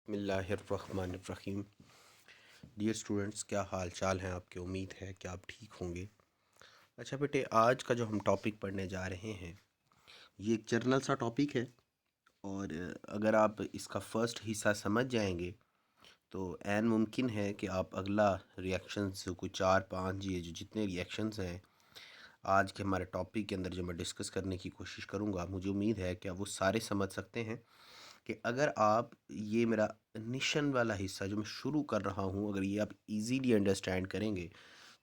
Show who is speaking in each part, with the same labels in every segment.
Speaker 1: बिस्मिल्लाहिर्रहमानिर्रहीम। Dear students, क्या हाल चाल हैं आपके? उम्मीद है कि आप ठीक होंगे। अच्छा बेटे, आज का जो हम टॉपिक पढ़ने जा रहे हैं ये एक जर्नल सा टॉपिक है। और अगर आप इसका फ़र्स्ट हिस्सा समझ जाएंगे तो ऐन मुमकिन है कि आप अगला रिएक्शंस कोई 4-5 ये जो जितने रिएक्शंस हैं आज के हमारे टॉपिक के अंदर जो मैं डिस्कस करने की कोशिश करूँगा, मुझे उम्मीद है कि आप वो सारे समझ सकते हैं। कि अगर आप ये मेरा इनिशियल वाला हिस्सा जो मैं शुरू कर रहा हूँ, अगर ये आप इजीली अंडरस्टैंड करेंगे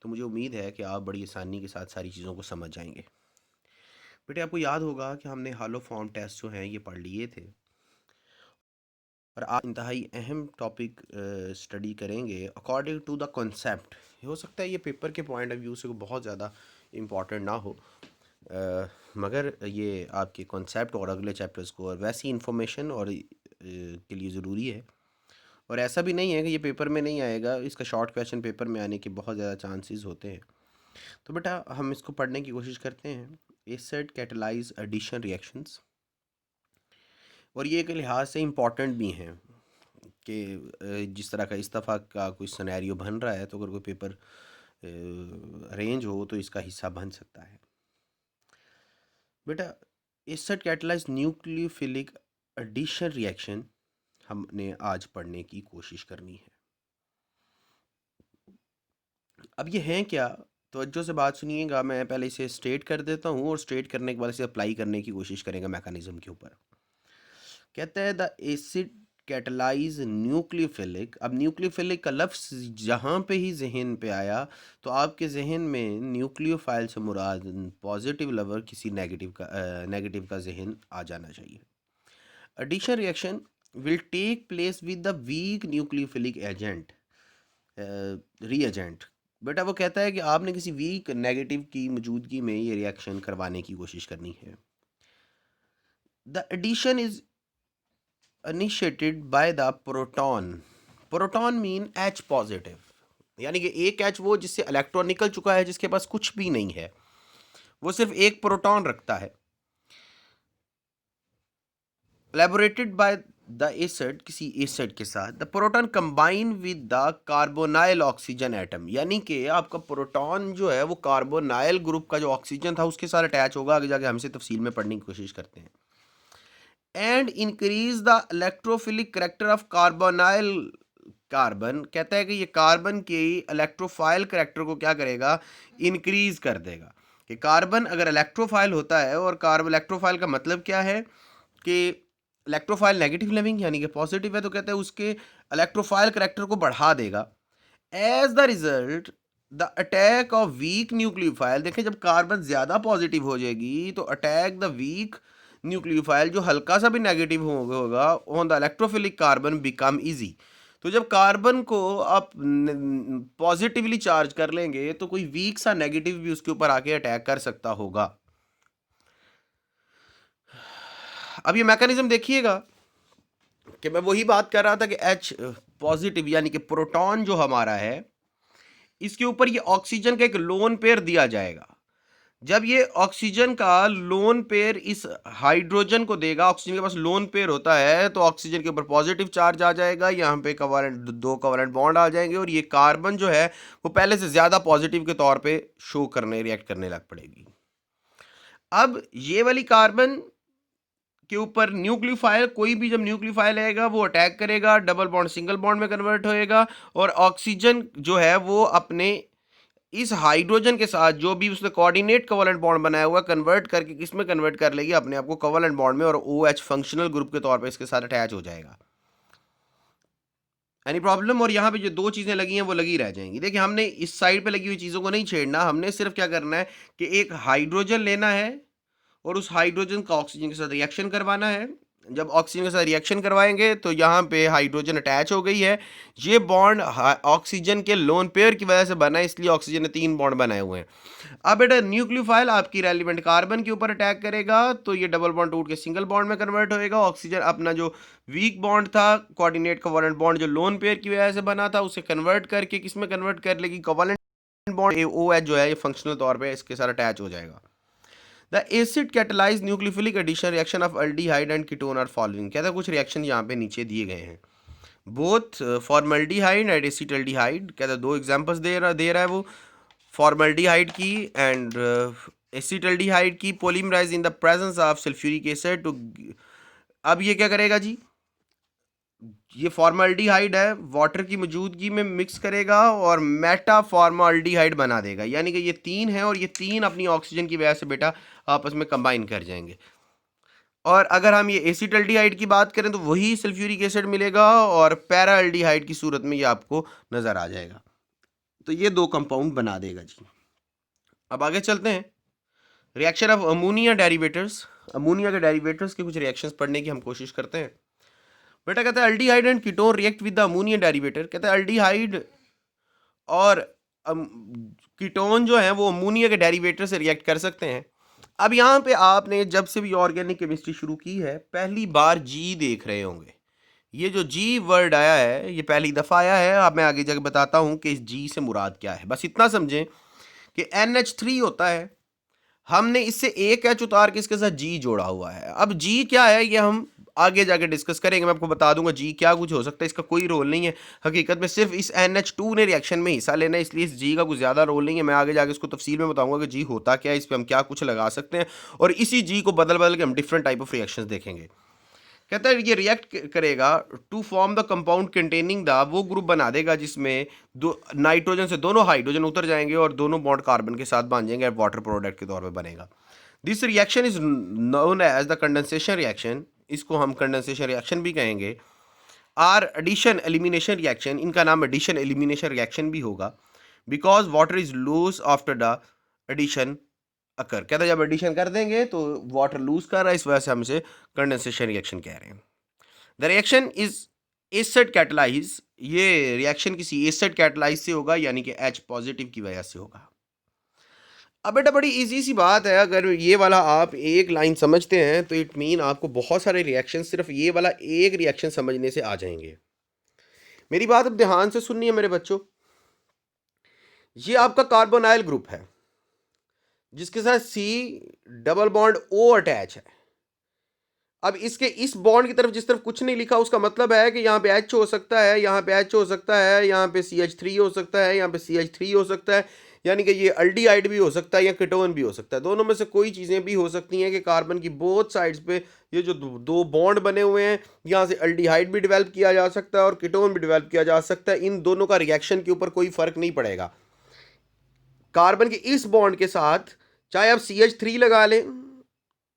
Speaker 1: तो मुझे उम्मीद है कि आप बड़ी आसानी के साथ सारी चीज़ों को समझ जाएंगे। बेटे, आपको याद होगा कि हमने हालो फॉर्म टेस्ट जो हैं ये पढ़ लिए थे, और आप इंतहाई अहम टॉपिक स्टडी करेंगे अकॉर्डिंग टू द कॉन्सेप्ट। हो सकता है ये पेपर के पॉइंट ऑफ व्यू से बहुत ज़्यादा इम्पॉर्टेंट ना हो, मगर ये आपके कॉन्सेप्ट और अगले चैप्टर्स को और वैसी इंफॉर्मेशन और के लिए ज़रूरी है। और ऐसा भी नहीं है कि ये पेपर में नहीं आएगा, इसका शॉर्ट क्वेश्चन पेपर में आने के बहुत ज़्यादा चांसेस होते हैं। तो बेटा, हम इसको पढ़ने की कोशिश करते हैं। एसिड कैटलाइज एडिशन रिएक्शंस, और ये एक लिहाज से इम्पॉर्टेंट भी हैं कि जिस तरह का इस दफ़ा का कोई सिनेरियो बन रहा है तो अगर कोई पेपर अरेंज हो तो इसका हिस्सा बन सकता है। बेटा, acid catalysed nucleophilic addition reaction हमने आज पढ़ने की कोशिश करनी है। अब ये हैं क्या? तवज्जो से बात सुनिएगा, मैं पहले इसे स्टेट कर देता हूँ और स्टेट करने के बाद इसे अप्लाई करने की कोशिश करेंगे मैकेनिज्म के ऊपर। कहता है द एसिड कैटलाइज न्यूक्लियोफिलिक। अब न्यूक्लियोफिलिक का लफ्ज़ जहाँ पे ही जहन पे आया तो आपके जहन में न्यूक्लियोफाइल से मुराद पॉजिटिव लवर किसी नेगेटिव का जहन आ जाना चाहिए। Addition reaction will take place with the weak nucleophilic agent reagent. बेटा, वो कहता है कि आपने किसी वीक नेगेटिव की मौजूदगी में ये रिएक्शन करवाने की कोशिश करनी है। The addition is initiated by the proton. Proton mean H positive, यानी कि एक एच वो जिससे इलेक्ट्रॉन निकल चुका है, जिसके पास कुछ भी नहीं है, वो सिर्फ एक प्रोटॉन रखता है। एलेबोरेटेड बाय द एसिड, किसी एसिड के साथ, the proton combine with the carbonyl oxygen atom, यानी कि आपका प्रोटॉन जो है वो कार्बोनाइल ग्रुप का जो ऑक्सीजन था उसके साथ अटैच होगा। आगे जाके हम इसे तफसील में पढ़ने की कोशिश करते हैं। And increase the electrophilic character of carbonyl carbon. कहता है कि ये कार्बन के इलेक्ट्रोफाइल करेक्टर को क्या करेगा? इंक्रीज कर देगा। कि कार्बन अगर इलेक्ट्रोफाइल होता है, और कार्बन इलेक्ट्रोफाइल का मतलब क्या है कि इलेक्ट्रोफाइल नेगेटिव लिविंग यानी कि पॉजिटिव है, तो कहते हैं उसके इलेक्ट्रोफाइल करेक्टर को बढ़ा देगा। As the result the attack of weak nucleophile. देखें, जब कार्बन ज़्यादा पॉजिटिव हो जाएगी तो अटैक द वीक न्यूक्लियोफाइल, जो हल्का सा भी नेगेटिव होगा, on the electrophilic carbon become easy. तो जब कार्बन को आप पॉजिटिवली चार्ज कर लेंगे तो कोई वीक सा नेगेटिव भी उसके ऊपर आके अटैक कर सकता होगा। अब ये मैकेनिज्म देखिएगा कि मैं वही बात कर रहा था कि H पॉजिटिव यानी कि प्रोटॉन जो हमारा है, इसके ऊपर ये ऑक्सीजन का एक लोन पेयर दिया जाएगा। जब ये ऑक्सीजन का लोन पेयर इस हाइड्रोजन को देगा, ऑक्सीजन के पास लोन पेयर होता है, तो ऑक्सीजन के ऊपर पॉजिटिव चार्ज आ जाएगा, यहाँ पे दो कोवेलेंट बॉन्ड आ जाएंगे, और ये कार्बन जो है वो पहले से ज़्यादा पॉजिटिव के तौर पे शो करने रिएक्ट करने लग पड़ेगी। अब ये वाली कार्बन के ऊपर न्यूक्लियोफाइल, कोई भी जब न्यूक्लियोफाइल आएगा वो अटैक करेगा, डबल बॉन्ड सिंगल बॉन्ड में कन्वर्ट होएगा, और ऑक्सीजन जो है वो अपने इस हाइड्रोजन के साथ जो भी उसने कोऑर्डिनेट कोवेलेंट बॉन्ड बनाया हुआ कन्वर्ट करके किस में कन्वर्ट कर लेगी? अपने आप को कोवेलेंट बॉन्ड में, और OH फंक्शनल ग्रुप के तौर पे इसके साथ अटैच हो जाएगा। Any problem? और यहाँ पे जो दो चीज़ें लगी हैं वो लगी रह जाएंगी। देखिए, हमने इस साइड पे लगी हुई चीज़ों को नहीं छेड़ना, हमने सिर्फ क्या करना है कि एक हाइड्रोजन लेना है और उस हाइड्रोजन का ऑक्सीजन के साथ रिएक्शन करवाना है। जब ऑक्सीजन के साथ रिएक्शन करवाएंगे तो यहाँ पे हाइड्रोजन अटैच हो गई है। ये बॉन्ड ऑक्सीजन के लोन पेयर की वजह से बना है, इसलिए ऑक्सीजन ने 3 बॉन्ड बनाए हुए हैं। अब बेटा, न्यूक्लियोफाइल आपकी रेलिवेंट कार्बन के ऊपर अटैक करेगा तो ये डबल बॉन्ड टूट के सिंगल बॉन्ड में कन्वर्ट होएगा। ऑक्सीजन अपना जो वीक बॉन्ड था, कोऑर्डिनेट कोवेलेंट बॉन्ड जो लोन पेयर की वजह से बना था, उसे कन्वर्ट करके किस में कन्वर्ट कर लेगी? कोवेलेंट बॉन्ड OH जो है ये फंक्शनल तौर पे इसके साथ अटैच हो जाएगा। The acid catalysed nucleophilic addition reaction of aldehyde and ketone are following. कहता है कुछ रिएक्शन यहाँ पे नीचे दिए गए हैं। बोथ फॉर्मल्डिहाइड एंड एसिटल्डिहाइड, कहता है दो एग्जांपल्स दे रहा है वो फॉर्मल्डिहाइड की एंड एसिटल्डिहाइड की, polymerise in the presence of sulphuric acid too. अब ये क्या करेगा जी, ये फॉर्मल्डिहाइड है, वाटर की मौजूदगी में मिक्स करेगा और मेटा फॉर्मल्डिहाइड बना देगा, यानी कि ये तीन है और ये तीन अपनी ऑक्सीजन की वजह से बेटा आपस में कंबाइन कर जाएंगे। और अगर हम ये एसिटल्डिहाइड की बात करें तो वही सल्फ्यूरिक एसिड मिलेगा और पैराल्डिहाइड की सूरत में ये आपको नज़र आ जाएगा। तो ये दो कंपाउंड बना देगा जी। अब आगे चलते हैं, रिएक्शन ऑफ अमोनिया डेरिवेटर्स। अमोनिया के डेरिवेटर्स के कुछ रिएक्शंस पढ़ने की हम कोशिश करते हैं। बेटा कहता है aldehyde and ketone react with the ammonia derivative. कहता है अल्डिहाइड और कीटोन जो है वो अमोनिया के डेरिवेटर से रिएक्ट कर सकते हैं। अब यहाँ पे आपने जब से भी ऑर्गेनिक केमिस्ट्री शुरू की है पहली बार जी देख रहे होंगे। ये जो जी वर्ड आया है ये पहली दफ़ा आया है। अब मैं आगे जाके बताता हूँ कि इस जी से मुराद क्या है। बस इतना समझें कि NH3 होता है, हमने इससे एक एच उतार के इसके साथ जी जोड़ा हुआ है। अब जी क्या है ये हम आगे जाके डिस्कस करेंगे, मैं आपको बता दूंगा जी क्या कुछ हो सकता है, इसका कोई रोल नहीं है हकीकत में, सिर्फ इस NH2 ने रिएक्शन में हिस्सा लेना है, इसलिए इस जी का कुछ ज़्यादा रोल नहीं है। मैं आगे जाके इसको तफसील में बताऊंगा कि जी होता क्या है, इस पर हम क्या कुछ लगा सकते हैं और इसी जी को बदल बदल के हम डिफरेंट टाइप ऑफ रिएक्शंस देखेंगे। कहता है ये रिएक्ट करेगा to form the compound containing the, वो ग्रुप बना देगा जिसमें दो नाइट्रोजन से दोनों हाइड्रोजन उतर जाएंगे और दोनों बॉन्ड कार्बन के साथ बांध जाएंगे, वाटर प्रोडक्ट के तौर पे बनेगा। This reaction is known as the condensation reaction, इसको हम कंडेंसेशन रिएक्शन भी कहेंगे। आर एडिशन एलिमिनेशन रिएक्शन, इनका नाम एडिशन एलिमिनेशन रिएक्शन भी होगा, because water is lose after the addition occur. कहता है जब एडिशन कर देंगे तो वाटर लूज कर रहा है, इस वजह से हम इसे कंडेंसेशन रिएक्शन कह रहे हैं। The reaction is acid catalyse, ये रिएक्शन किसी एसिड कैटलाइज से होगा यानी कि H पॉजिटिव की वजह से होगा। अब बेटा बड़ी इजी सी बात है, अगर ये वाला आप एक लाइन समझते हैं तो इट मीन आपको बहुत सारे रिएक्शन सिर्फ ये वाला एक रिएक्शन समझने से आ जाएंगे। मेरी बात अब ध्यान से सुननी है मेरे बच्चों। ये आपका कार्बोनाइल ग्रुप है जिसके साथ C double bond O attach है। अब इसके इस बॉन्ड की तरफ जिस तरफ कुछ नहीं लिखा उसका मतलब है कि यहाँ पे H हो सकता है, यहाँ पे H हो सकता है, यहाँ पे CH3 हो सकता है, यहाँ पे CH3 हो सकता है, यानी कि ये अल्डिहाइड भी हो सकता है या कीटोन भी हो सकता है। दोनों में से कोई चीज़ें भी हो सकती हैं कि कार्बन की बोथ साइड्स पे ये जो दो बॉन्ड बने हुए हैं यहाँ से अल्डिहाइड भी डेवलप किया जा सकता है और कीटोन भी डेवलप किया जा सकता है। इन दोनों का रिएक्शन के ऊपर कोई फर्क नहीं पड़ेगा। कार्बन के इस बॉन्ड के साथ चाहे आप CH3 लगा लें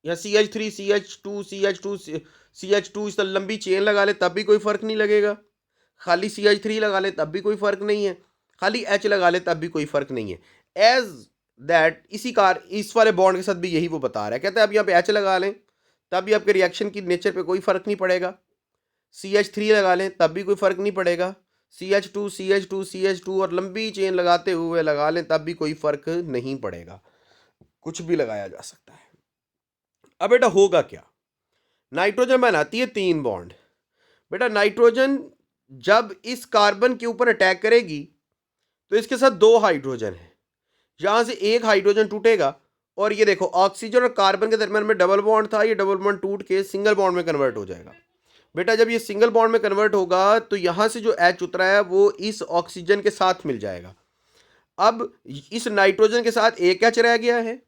Speaker 1: या CH3 CH2 CH2 CH2 इस तरह लंबी चेन लगा ले तब भी कोई फर्क नहीं लगेगा, खाली CH3 लगा ले तब भी कोई फर्क नहीं है, खाली H लगा ले तब भी कोई फर्क नहीं है। एज दैट इस वाले बॉन्ड के साथ भी यही वो बता रहा है। कहता है अब यहाँ पे H लगा लें तब भी आपके रिएक्शन की नेचर पे कोई फर्क नहीं पड़ेगा, CH3 लगा लें तब भी कोई फर्क नहीं पड़ेगा, CH2 CH2 CH2 और लंबी चेन लगाते हुए लगा लें तब भी कोई फर्क नहीं पड़ेगा, कुछ भी लगाया जा सकता है। अब बेटा होगा क्या, नाइट्रोजन बनाती है 3 बॉन्ड। बेटा नाइट्रोजन जब इस कार्बन के ऊपर अटैक करेगी तो इसके साथ 2 हाइड्रोजन है, यहां से एक हाइड्रोजन टूटेगा और ये देखो ऑक्सीजन और कार्बन के दरमियान में डबल बॉन्ड था, ये डबल बॉन्ड टूट के सिंगल बॉन्ड में कन्वर्ट हो जाएगा। बेटा जब ये सिंगल बॉन्ड में कन्वर्ट होगा तो यहां से जो H उतरा है वो इस ऑक्सीजन के साथ मिल जाएगा। अब इस नाइट्रोजन के साथ एक H रह गया है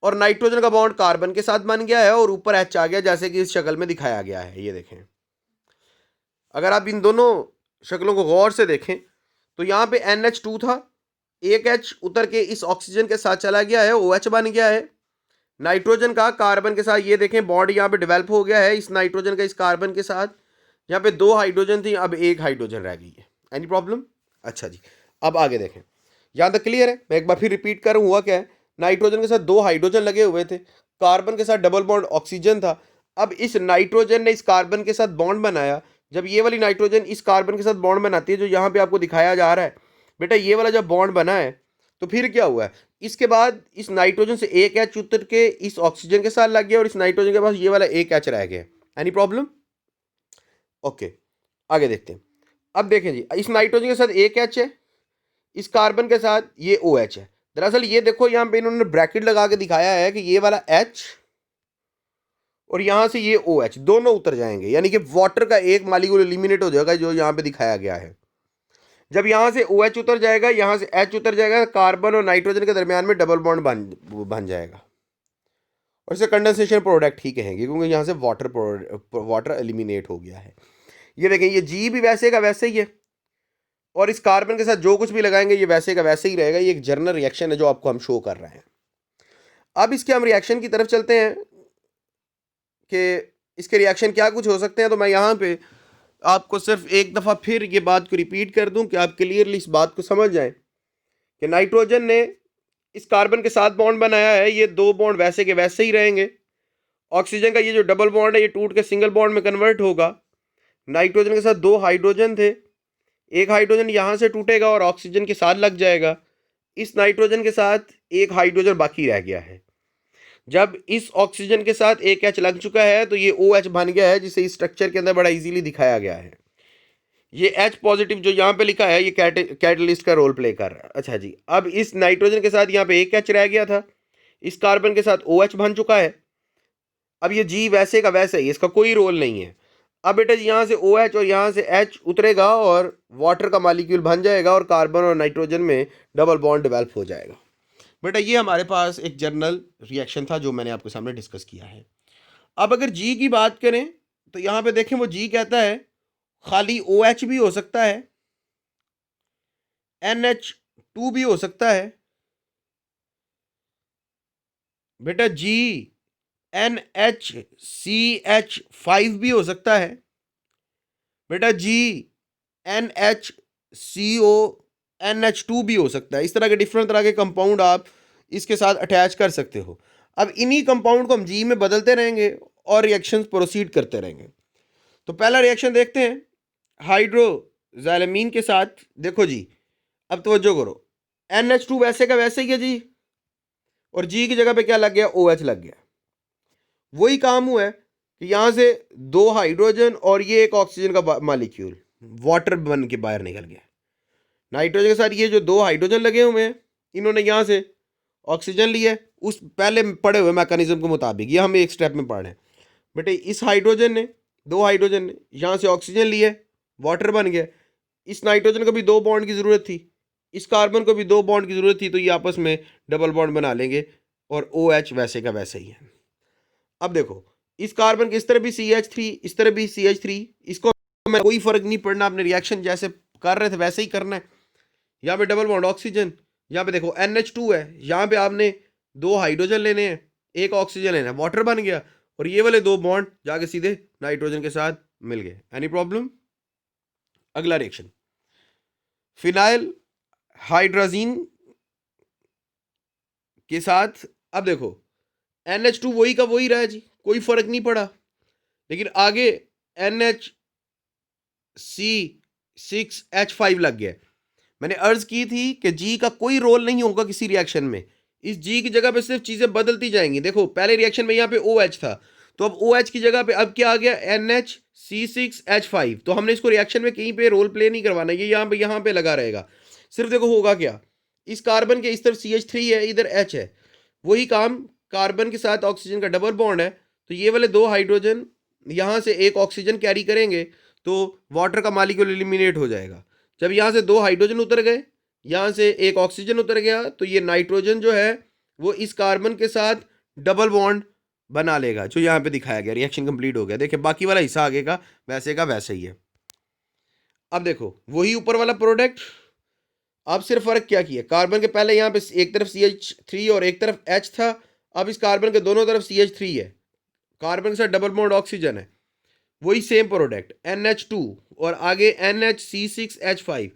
Speaker 1: और नाइट्रोजन का बॉन्ड कार्बन के साथ बन गया है और ऊपर H आ गया जैसे कि इस शक्ल में दिखाया गया है। ये देखें, अगर आप इन दोनों शक्लों को गौर से देखें तो यहाँ पे NH2 था, एक H उतर के इस ऑक्सीजन के साथ चला गया है, OH बन गया है। नाइट्रोजन का कार्बन के साथ ये देखें बॉन्ड यहाँ पे डेवलप हो गया है, इस नाइट्रोजन का इस कार्बन के साथ। यहाँ पे 2 हाइड्रोजन थी, अब एक हाइड्रोजन रह गई है। Any problem? अच्छा जी, अब आगे देखें, यहाँ तक क्लियर है? मैं एक बार फिर रिपीट करूँ, हुआ क्या है, नाइट्रोजन के साथ 2 हाइड्रोजन लगे हुए थे, कार्बन के साथ डबल बॉन्ड ऑक्सीजन था। अब इस नाइट्रोजन ने इस कार्बन के साथ बॉन्ड बनाया, जब ये वाली नाइट्रोजन इस कार्बन के साथ बॉन्ड बनाती है जो यहाँ पे आपको दिखाया जा रहा है, बेटा ये वाला जब बॉन्ड बना है तो फिर क्या हुआ है, इसके बाद इस नाइट्रोजन से एक H उतर के इस ऑक्सीजन के साथ लग गया और इस नाइट्रोजन के पास ये वाला एक H रह गया। Any problem? ओके, आगे देखते हैं। अब देखें जी, इस नाइट्रोजन के साथ एक H है, इस कार्बन के साथ ये OH है। दरअसल ये देखो यहाँ पे इन्होंने ब्रैकेट लगा के दिखाया है कि ये वाला H और यहाँ से ये OH दोनों उतर जाएंगे, यानी कि वाटर का एक मालिक्यूल एलिमिनेट हो जाएगा जो यहाँ पे दिखाया गया है। जब यहाँ से OH उतर जाएगा, यहाँ से H उतर जाएगा, कार्बन और नाइट्रोजन के दरमियान में डबल बॉन्ड बन जाएगा और इसे कंडेंसेशन प्रोडक्ट ही कहेंगे क्योंकि यहाँ से वाटर एलिमिनेट हो गया है। ये देखें, ये G भी वैसे का वैसे ही है और इस कार्बन के साथ जो कुछ भी लगाएंगे ये वैसे का वैसे ही रहेगा। ये एक जर्नल रिएक्शन है जो आपको हम शो कर रहे हैं। अब इसके हम रिएक्शन की तरफ चलते हैं कि इसके रिएक्शन क्या कुछ हो सकते हैं। तो मैं यहाँ पे आपको सिर्फ एक दफ़ा फिर ये बात को रिपीट कर दूं कि आप क्लियरली इस बात को समझ जाएं कि नाइट्रोजन ने इस कार्बन के साथ बॉन्ड बनाया है, ये दो बॉन्ड वैसे के वैसे ही रहेंगे। ऑक्सीजन का ये जो डबल बॉन्ड है ये टूट के सिंगल बॉन्ड में कन्वर्ट होगा। नाइट्रोजन के साथ दो हाइड्रोजन थे, एक हाइड्रोजन यहाँ से टूटेगा और ऑक्सीजन के साथ लग जाएगा। इस नाइट्रोजन के साथ एक हाइड्रोजन बाकी रह गया है। जब इस ऑक्सीजन के साथ एक H लग चुका है तो ये OH बन गया है, जिसे इस स्ट्रक्चर के अंदर बड़ा इजीली दिखाया गया है। ये H पॉजिटिव जो यहाँ पे लिखा है ये कैटलिस्ट का रोल प्ले कर रहा है। अच्छा जी, अब इस नाइट्रोजन के साथ यहाँ पे एक H रह गया था, इस कार्बन के साथ OH बन चुका है। अब ये G वैसे का वैसे ही, इसका कोई रोल नहीं है। अब बेटा यहाँ से OH और यहाँ से H उतरेगा और वाटर का मालिक्यूल बन जाएगा और कार्बन और नाइट्रोजन में डबल बॉन्ड डेवलप हो जाएगा। बेटा ये हमारे पास एक जर्नल रिएक्शन था जो मैंने आपके सामने डिस्कस किया है। अब अगर G की बात करें तो यहाँ पे देखें वो G कहता है खाली OH भी हो सकता है, NH2 भी हो सकता है, बेटा G NHCH5 भी हो सकता है, बेटा G NHCONH2 भी हो सकता है। इस तरह के डिफरेंट तरह के कंपाउंड आप इसके साथ अटैच कर सकते हो। अब इन्हीं कंपाउंड को हम G में बदलते रहेंगे और रिएक्शन प्रोसीड करते रहेंगे। तो पहला रिएक्शन देखते हैं हाइड्रोजैलेमीन के साथ। देखो जी, अब तवज्जो करो, NH2 वैसे का वैसे ही है जी, और G की जगह पे क्या लग गया, OH लग गया। वही काम हुआ है कि यहां से दो हाइड्रोजन और ये एक ऑक्सीजन का मालिक्यूल वाटर बन के बाहर निकल गया। नाइट्रोजन के साथ ये जो दो हाइड्रोजन लगे हुए हैं, इन्होंने यहां से ऑक्सीजन लिया उस पहले पढ़े हुए मैकेनिज्म के मुताबिक। ये हम एक स्टेप में पढ़ रहे हैं। बेटे इस हाइड्रोजन ने, दो हाइड्रोजन ने यहाँ से ऑक्सीजन लिया, वाटर बन गया। इस नाइट्रोजन को भी दो बॉन्ड की ज़रूरत थी, इस कार्बन को भी दो बॉन्ड की ज़रूरत थी, तो ये आपस में डबल बॉन्ड बना लेंगे और OH वैसे का वैसे ही है। अब देखो, इस कार्बन के इस तरह भी CH3, इस तरह भी CH3, इसको में कोई फ़र्क नहीं पड़ना, आपने रिएक्शन जैसे कर रहे थे वैसे ही करना है। यहाँ पे डबल बॉन्ड ऑक्सीजन, यहाँ पे देखो NH2 है, यहाँ पे आपने दो हाइड्रोजन लेने हैं, एक ऑक्सीजन लेना है, वाटर बन गया और ये वाले दो बॉन्ड जाके सीधे नाइट्रोजन के साथ मिल गए। Any problem? अगला रिएक्शन फिनाइल हाइड्राजीन के साथ। अब देखो NH2 वही का वही रहा जी, कोई फर्क नहीं पड़ा, लेकिन आगे NHC6H5 लग गया। मैंने अर्ज की थी कि G का कोई रोल नहीं होगा किसी रिएक्शन में, इस G की जगह पे सिर्फ चीजें बदलती जाएंगी। देखो पहले रिएक्शन में यहाँ पे OH था, तो अब OH की जगह पे अब क्या आ गया, NHC6H5। तो हमने इसको रिएक्शन में कहीं पे रोल प्ले नहीं करवाना, ये यहाँ पे लगा रहेगा। सिर्फ देखो होगा क्या, इस कार्बन के इस तरफ CH3 है, इधर H है, वही काम कार्बन के साथ ऑक्सीजन का डबल बॉन्ड है, तो ये वाले दो हाइड्रोजन यहाँ से एक ऑक्सीजन कैरी करेंगे तो वाटर का मालिक्यूल एलिमिनेट हो जाएगा। जब यहाँ से दो हाइड्रोजन उतर गए, यहाँ से एक ऑक्सीजन उतर गया, तो ये नाइट्रोजन जो है वो इस कार्बन के साथ डबल बॉन्ड बना लेगा, जो यहाँ पे दिखाया गया। रिएक्शन कंप्लीट हो गया। देखिए बाकी वाला हिस्सा आगे का वैसे ही है। अब देखो वही ऊपर वाला प्रोडक्ट, अब सिर्फ फर्क क्या किया, कार्बन के पहले यहाँ पे एक तरफ CH3 और एक तरफ H था, अब इस कार्बन के दोनों तरफ CH3 है, कार्बन के साथ डबल बॉन्ड ऑक्सीजन है, वही सेम प्रोडक्ट NH2 और आगे NHC6H5।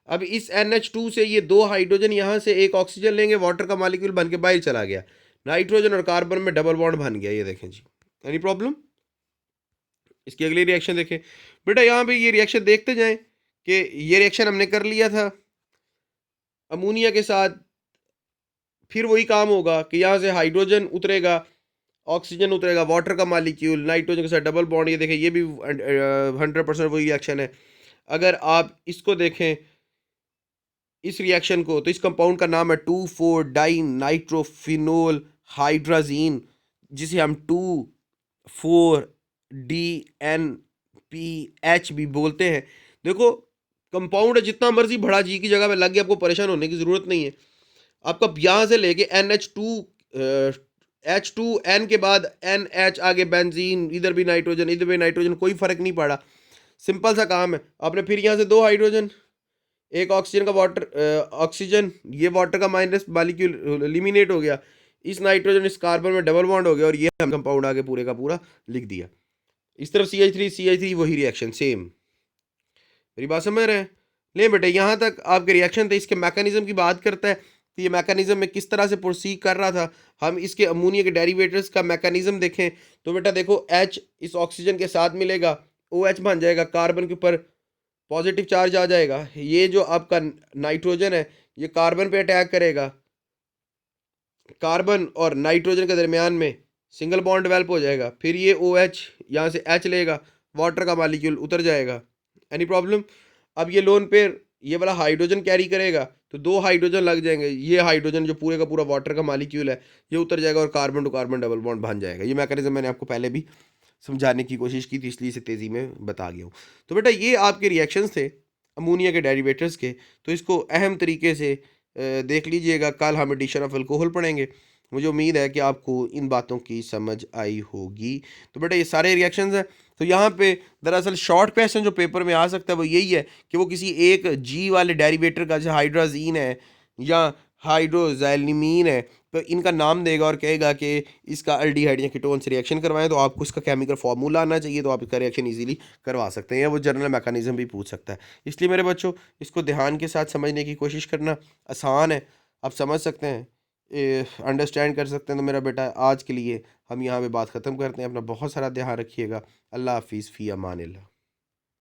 Speaker 1: अब इस NH2 से ये दो हाइड्रोजन यहाँ से एक ऑक्सीजन लेंगे, वाटर का मॉलिक्यूल बन के बाहर चला गया, नाइट्रोजन और कार्बन में डबल बॉन्ड बन गया। ये देखें जी, एनी प्रॉब्लम? इसकी अगली रिएक्शन देखें बेटा, यहाँ पे ये रिएक्शन देखते जाएं कि ये रिएक्शन हमने कर लिया था अमोनिया के साथ, फिर वही काम होगा कि यहाँ से हाइड्रोजन उतरेगा, ऑक्सीजन उतरेगा, वाटर का मालिक्यूल नाइट्रोजन के साथ डबल बॉन्ड। ये देखें ये भी 100% वही रिएक्शन है। अगर आप इसको देखें इस रिएक्शन को, तो इस कंपाउंड का नाम है 2,4-डाई नाइट्रोफिनोल हाइड्राजीन, जिसे हम 2 4DNPH भी बोलते हैं। देखो कंपाउंड जितना मर्जी बड़ा जी की जगह पे लग गया, आपको परेशान होने की ज़रूरत नहीं है। आपका यहाँ से लेके H2N के बाद NH, आगे बेंजीन, इधर भी नाइट्रोजन, इधर भी नाइट्रोजन, कोई फर्क नहीं पड़ा। सिंपल सा काम है। आपने फिर यहाँ से 2 हाइड्रोजन, एक ऑक्सीजन का वाटर, ऑक्सीजन, ये वाटर का माइनस मॉलिक्यूल एलिमिनेट हो गया, इस नाइट्रोजन इस कार्बन में डबल बॉन्ड हो गया, और ये हम कंपाउंड आगे पूरे का पूरा लिख दिया। इस तरफ CH3 वही रिएक्शन सेम। मेरी बात समझ रहे हैं? ले बेटे, यहाँ तक आपके रिएक्शन थे। इसके मैकेनिज्म की बात करता है तो ये मैकेनिज्म में किस तरह से प्रोसीड कर रहा था। हम इसके अमोनिया के डेरिवेटिव्स का मैकेनिज्म देखें तो बेटा देखो, H इस ऑक्सीजन के साथ मिलेगा, OH बन जाएगा, कार्बन के ऊपर पॉजिटिव चार्ज आ जाएगा। ये जो आपका नाइट्रोजन है ये कार्बन पे अटैक करेगा, कार्बन और नाइट्रोजन के दरमियान में सिंगल बॉन्ड डेवलप हो जाएगा। फिर ये OH यहाँ से H लेगा, वाटर का मॉलिक्यूल उतर जाएगा। Any problem? अब ये लोन पेयर ये वाला हाइड्रोजन कैरी करेगा तो 2 हाइड्रोजन लग जाएंगे। ये हाइड्रोजन जो पूरे का पूरा वाटर का मॉलिक्यूल है ये उतर जाएगा और carbon to carbon double bond बन जाएगा। ये मैकेनिज्म मैंने आपको पहले भी समझाने की कोशिश की थी, इसलिए इसे तेज़ी में बता गया हूँ। तो बेटा ये आपके रिएक्शंस थे अमोनिया के डेरिवेटिव्स के। तो इसको अहम तरीके से देख लीजिएगा। कल हम एडिशन ऑफ अल्कोहल पढ़ेंगे। मुझे उम्मीद है कि आपको इन बातों की समझ आई होगी। तो बेटा ये सारे रिएक्शंस हैं। तो यहाँ पे दरअसल शॉर्ट क्वेश्चन जो पेपर में आ सकता है वो यही है कि वो किसी एक जी वाले डेरिवेटर का, जैसे हाइड्राजीन है या हाइड्रोजैलिमीन है, तो इनका नाम देगा और कहेगा कि इसका अल्डिहाइड या कीटोन से रिएक्शन करवाएं, तो आपको इसका केमिकल फार्मूला आना चाहिए, तो आप इसका रिएक्शन इजीली करवा सकते हैं। या वो जनरल मैकेनिज्म भी पूछ सकता है। इसलिए मेरे बच्चों इसको ध्यान के साथ समझने की कोशिश करना। आसान है, आप समझ सकते हैं, अंडरस्टैंड कर सकते हैं। तो मेरा बेटा आज के लिए हम यहाँ पे बात ख़त्म करते हैं। अपना बहुत सारा ध्यान रखिएगा। अल्लाह हाफिज़, फ़ी अमान अल्लाह।